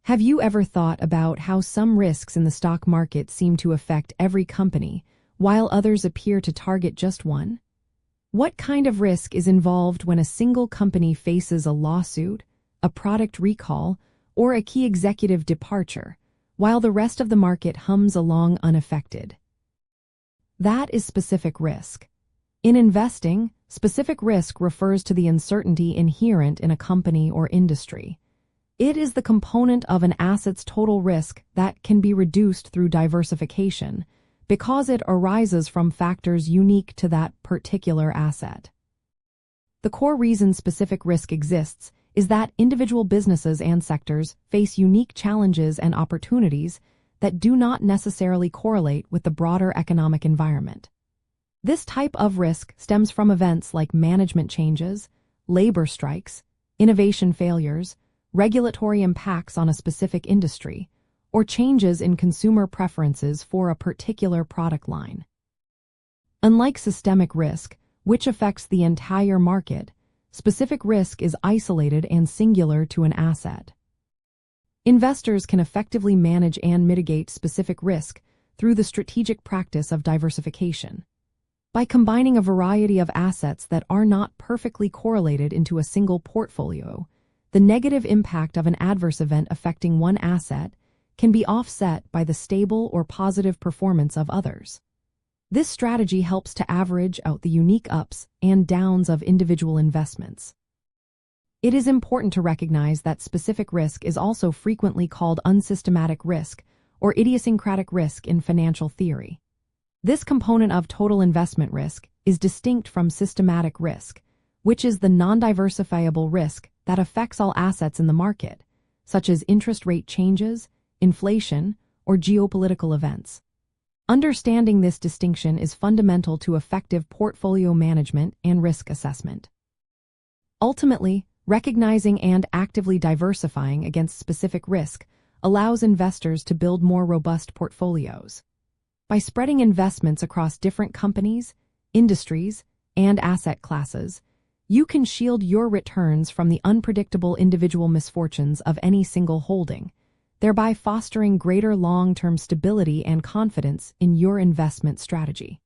Have you ever thought about how some risks in the stock market seem to affect every company, while others appear to target just one? What kind of risk is involved when a single company faces a lawsuit, a product recall, or a key executive departure, while the rest of the market hums along unaffected? That is specific risk. In investing, specific risk refers to the uncertainty inherent in a company or industry. It is the component of an asset's total risk that can be reduced through diversification because it arises from factors unique to that particular asset. The core reason specific risk exists is that individual businesses and sectors face unique challenges and opportunities that do not necessarily correlate with the broader economic environment. This type of risk stems from events like management changes, labor strikes, innovation failures, regulatory impacts on a specific industry, or changes in consumer preferences for a particular product line. Unlike systemic risk, which affects the entire market, specific risk is isolated and singular to an asset. Investors can effectively manage and mitigate specific risk through the strategic practice of diversification. By combining a variety of assets that are not perfectly correlated into a single portfolio, the negative impact of an adverse event affecting one asset can be offset by the stable or positive performance of others. This strategy helps to average out the unique ups and downs of individual investments. It is important to recognize that specific risk is also frequently called unsystematic risk or idiosyncratic risk in financial theory. This component of total investment risk is distinct from systematic risk, which is the non-diversifiable risk that affects all assets in the market, such as interest rate changes, inflation, or geopolitical events. Understanding this distinction is fundamental to effective portfolio management and risk assessment. Ultimately, recognizing and actively diversifying against specific risk allows investors to build more robust portfolios. By spreading investments across different companies, industries, and asset classes, you can shield your returns from the unpredictable individual misfortunes of any single holding, thereby fostering greater long-term stability and confidence in your investment strategy.